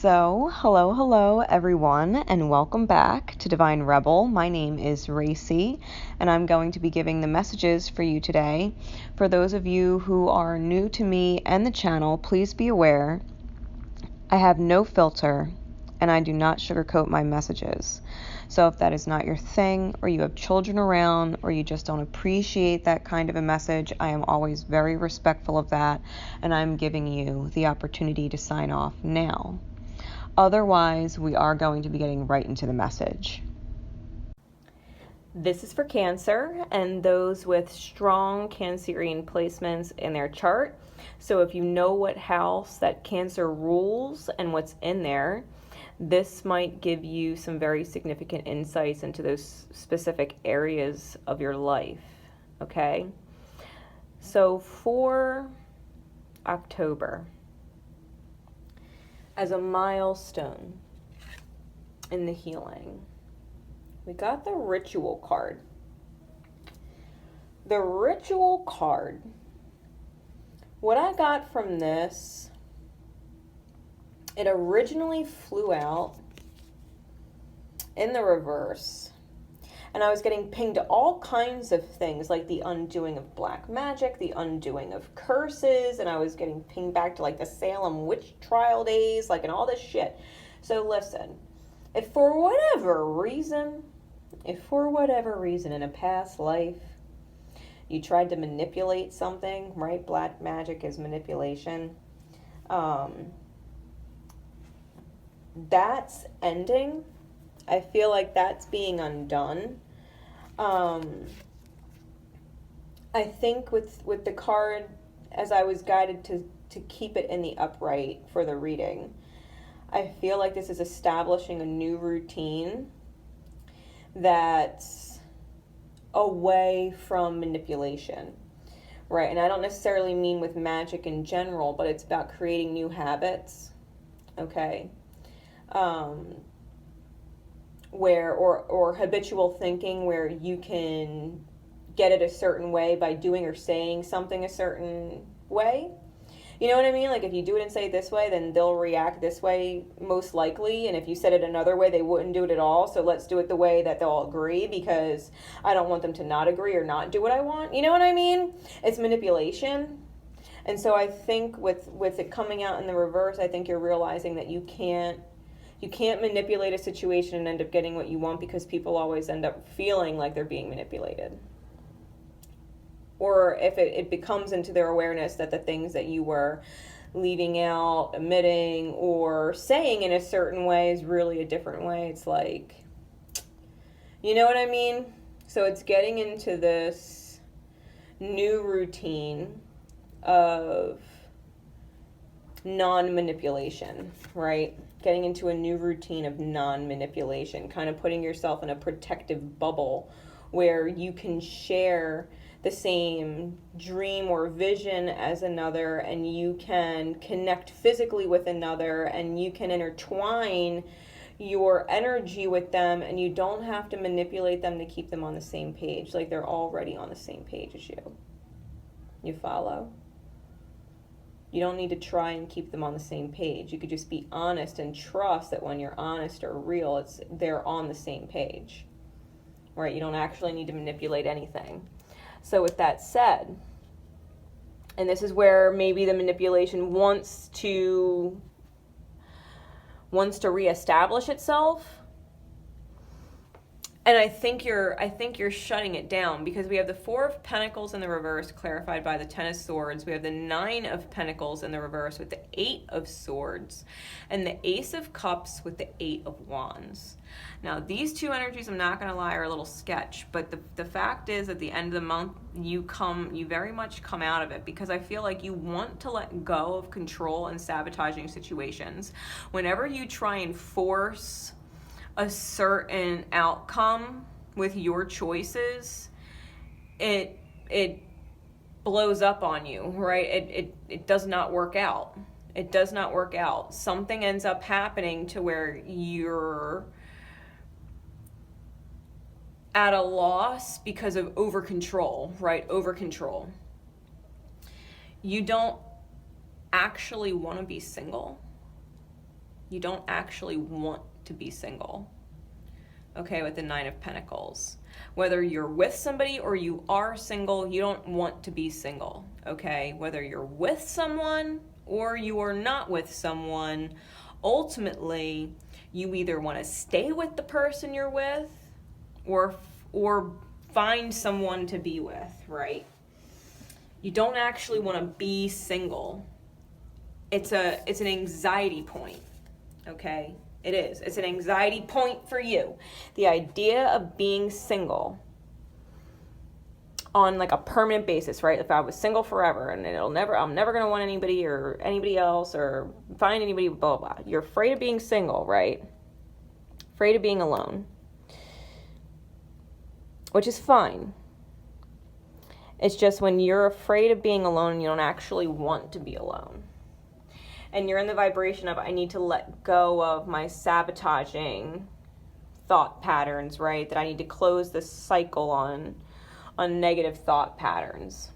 Hello everyone, and welcome back to Divine Rebel. My name is Racy, and I'm going to be giving the messages for you today. For those of you who are new to me and the channel, please be aware I have no filter, and I do not sugarcoat my messages. So if that is not your thing, or you have children around, or you just don't appreciate that kind of a message, I am always very respectful of that, and I'm giving you the opportunity to sign off now. Otherwise, we are going to be getting right into the message. This is for Cancer and those with strong Cancerian placements in their chart. So if you know what house that Cancer rules and what's in there, this might give you some very significant insights into those specific areas of your life, okay? So for October, as a milestone in the healing, we got the Ritual card. The Ritual card, what I got from this, it originally flew out in the reverse, and I was getting pinged to all kinds of things, like the undoing of black magic, the undoing of curses, and I was getting pinged back to like the Salem witch trial days, like, and all this shit. So listen, if for whatever reason in a past life you tried to manipulate something, right? Black magic is manipulation. That's ending. I feel like that's being undone. I think with the card, as I was guided to keep it in the upright for the reading, I feel like this is establishing a new routine that's away from manipulation, right? And I don't necessarily mean with magic in general, but it's about creating new habits, okay? Where or habitual thinking, where you can get it a certain way by doing or saying something a certain way. You know what I mean? Like if you do it and say it this way, then they'll react this way most likely. And if you said it another way, they wouldn't do it at all. So let's do it the way that they'll agree, because I don't want them to not agree or not do what I want. You know what I mean? It's manipulation. And so I think with it coming out in the reverse, I think you're realizing that you can't manipulate a situation and end up getting what you want, because people always end up feeling like they're being manipulated. Or if it becomes into their awareness that the things that you were leaving out, omitting, or saying in a certain way is really a different way, it's like, you know what I mean? So it's getting into this new routine of non-manipulation, right? Getting into a new routine of non-manipulation, kind of putting yourself in a protective bubble where you can share the same dream or vision as another, and you can connect physically with another, and you can intertwine your energy with them, and you don't have to manipulate them to keep them on the same page. Like they're already on the same page as you. You follow? You don't need to try and keep them on the same page. You could just be honest and trust that when you're honest or real, they're on the same page, right? You don't actually need to manipulate anything. So with that said, and this is where maybe the manipulation wants to reestablish itself. And I think you're shutting it down, because we have the Four of Pentacles in the reverse, clarified by the Ten of Swords. We have the Nine of Pentacles in the reverse with the Eight of Swords, and the Ace of Cups with the Eight of Wands. Now, these two energies, I'm not going to lie, are a little sketch, but the fact is, at the end of the month, you very much come out of it, because I feel like you want to let go of control and sabotaging situations. Whenever you try and force a certain outcome with your choices, it blows up on you, right? It does not work out. It does not work out. Something ends up happening to where you're at a loss because of over control, right? Over control. You don't actually want to be single. You don't actually want to be single. Okay, with the Nine of Pentacles. Whether you're with somebody or you are single, you don't want to be single. Okay, whether you're with someone or you are not with someone, ultimately, you either want to stay with the person you're with or find someone to be with, right? You don't actually want to be single. It's an anxiety point, okay? It is. It's an anxiety point for you. The idea of being single on like a permanent basis, right? If I was single forever and I'm never going to want anybody or anybody else or find anybody, blah, blah, blah. You're afraid of being single, right? Afraid of being alone. Which is fine. It's just when you're afraid of being alone, you don't actually want to be alone. And you're in the vibration of, I need to let go of my sabotaging thought patterns, right? That I need to close this cycle on negative thought patterns.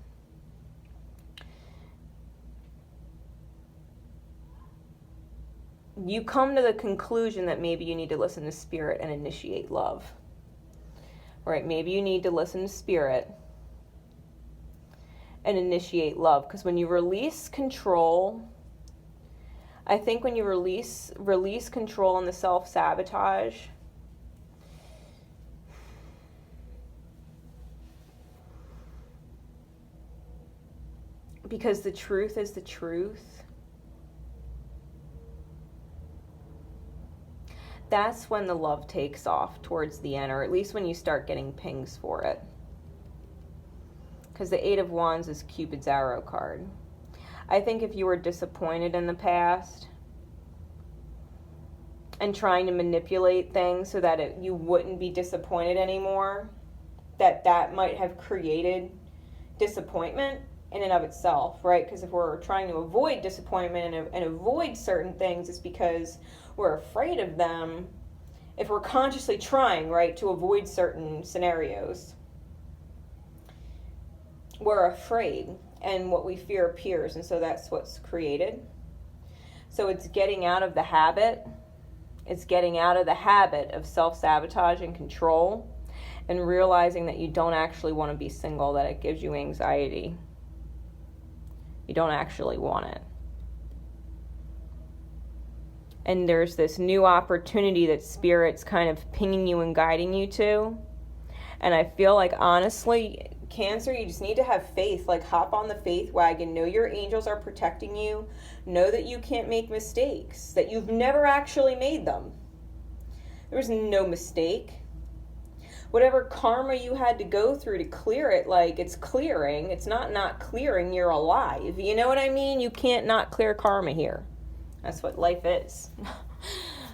You come to the conclusion that maybe you need to listen to spirit and initiate love. Right? Maybe you need to listen to spirit and initiate love. Because when you release control, I think when you release control and the self-sabotage, because the truth is the truth, that's when the love takes off towards the end, or at least when you start getting pings for it. Because the Eight of Wands is Cupid's arrow card. I think if you were disappointed in the past and trying to manipulate things so that you wouldn't be disappointed anymore, that might have created disappointment in and of itself, right? Because if we're trying to avoid disappointment and avoid certain things, it's because we're afraid of them. If we're consciously trying, right, to avoid certain scenarios, we're afraid, and what we fear appears, and so that's what's created. So it's getting out of the habit. It's getting out of the habit of self-sabotage and control, and realizing that you don't actually want to be single, that it gives you anxiety. You don't actually want it. And there's this new opportunity that Spirit's kind of pinging you and guiding you to. And I feel like, honestly, Cancer, you just need to have faith. Like, hop on the faith wagon. Know your angels are protecting you. Know that you can't make mistakes. That you've never actually made them. There's no mistake. Whatever karma you had to go through to clear it, like, it's clearing. It's not clearing. You're alive. You know what I mean? You can't not clear karma here. That's what life is.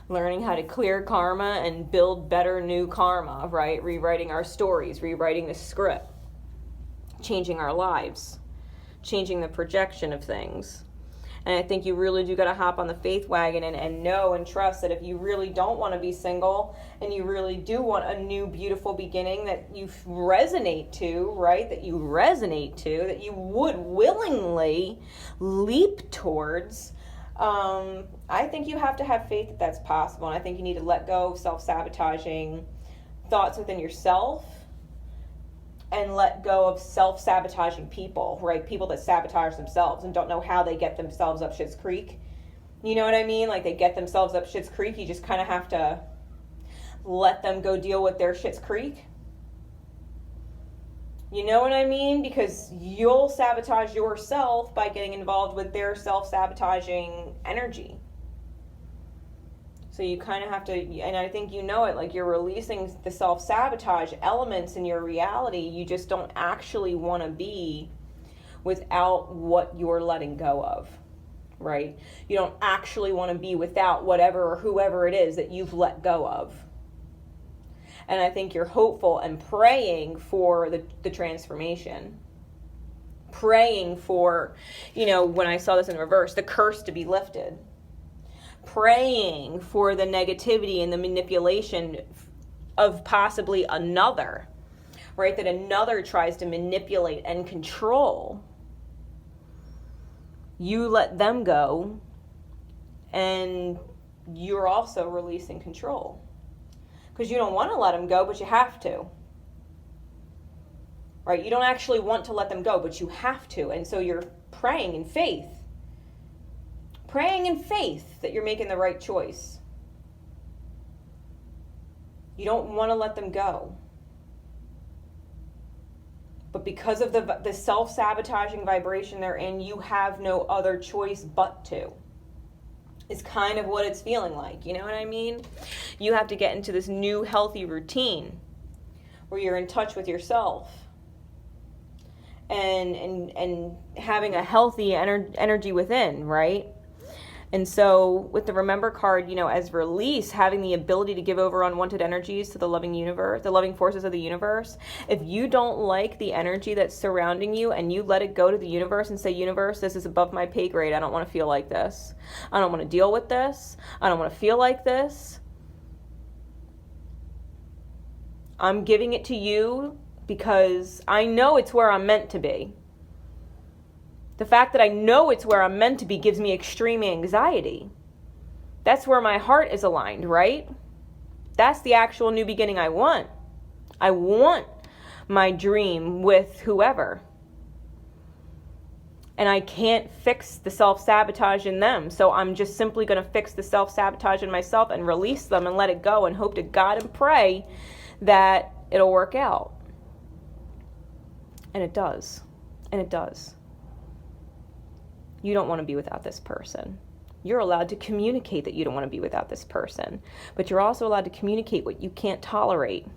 Learning how to clear karma and build better new karma, right? Rewriting our stories, rewriting the script. Changing our lives, changing the projection of things. And I think you really do got to hop on the faith wagon and know and trust that if you really don't want to be single and you really do want a new beautiful beginning that you resonate to, right? That you would willingly leap towards. I think you have to have faith that that's possible. And I think you need to let go of self-sabotaging thoughts within yourself. And let go of self-sabotaging people, right? People that sabotage themselves and don't know how they get themselves up Schitt's Creek. You know what I mean? Like, they get themselves up Schitt's Creek. You just kind of have to let them go deal with their Schitt's Creek. You know what I mean? Because you'll sabotage yourself by getting involved with their self-sabotaging energy. So you kind of have to, and I think you know it, like, you're releasing the self-sabotage elements in your reality. You just don't actually want to be without what you're letting go of, right? You don't actually want to be without whatever or whoever it is that you've let go of. And I think you're hopeful and praying for the transformation. Praying for, when I saw this in reverse, the curse to be lifted. Praying for the negativity and the manipulation of possibly another, right? That another tries to manipulate and control. You let them go and you're also releasing control. Because you don't want to let them go, but you have to. Right? You don't actually want to let them go, but you have to. And so you're praying in faith. Praying in faith that you're making the right choice. You don't want to let them go. But because of the self-sabotaging vibration they're in, you have no other choice but to. Is kind of what it's feeling like. You know what I mean? You have to get into this new healthy routine where you're in touch with yourself and having a healthy energy within, right? And so with the Remember card, as release, having the ability to give over unwanted energies to the loving universe, the loving forces of the universe. If you don't like the energy that's surrounding you and you let it go to the universe and say, universe, this is above my pay grade. I don't want to feel like this. I don't want to deal with this. I don't want to feel like this. I'm giving it to you because I know it's where I'm meant to be. The fact that I know it's where I'm meant to be gives me extreme anxiety. That's where my heart is aligned, right? That's the actual new beginning I want. I want my dream with whoever. And I can't fix the self-sabotage in them. So I'm just simply going to fix the self-sabotage in myself and release them and let it go and hope to God and pray that it'll work out. And it does. And it does. You don't want to be without this person. You're allowed to communicate that you don't want to be without this person. But you're also allowed to communicate what you can't tolerate.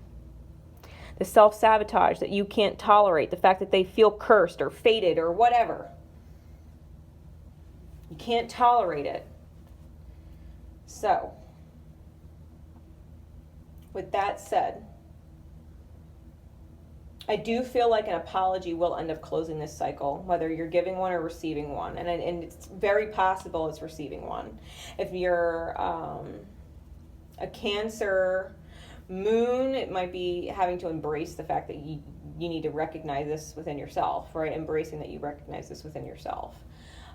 The self-sabotage that you can't tolerate. The fact that they feel cursed or fated or whatever. You can't tolerate it. So, with that said, I do feel like an apology will end up closing this cycle, whether you're giving one or receiving one. And it's very possible it's receiving one. If you're a Cancer moon, it might be having to embrace the fact that you need to recognize this within yourself, right? Embracing that you recognize this within yourself.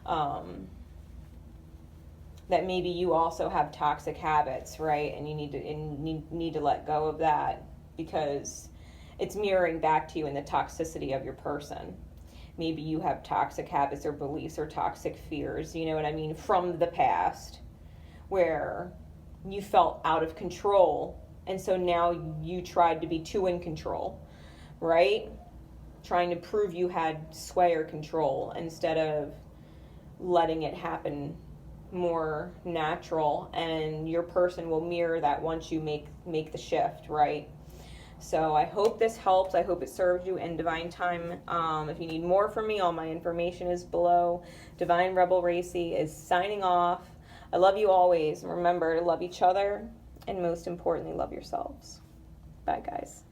That maybe you also have toxic habits, right? And you need to let go of that because it's mirroring back to you in the toxicity of your person. Maybe you have toxic habits or beliefs or toxic fears, you know what I mean, from the past where you felt out of control. And so now you tried to be too in control, right? Trying to prove you had sway or control instead of letting it happen more natural. And your person will mirror that once you make the shift, right? So I hope this helps. I hope it serves you in Divine Time. If you need more from me, all my information is below. Divine Rebel Racy is signing off. I love you always. Remember to love each other and most importantly, love yourselves. Bye, guys.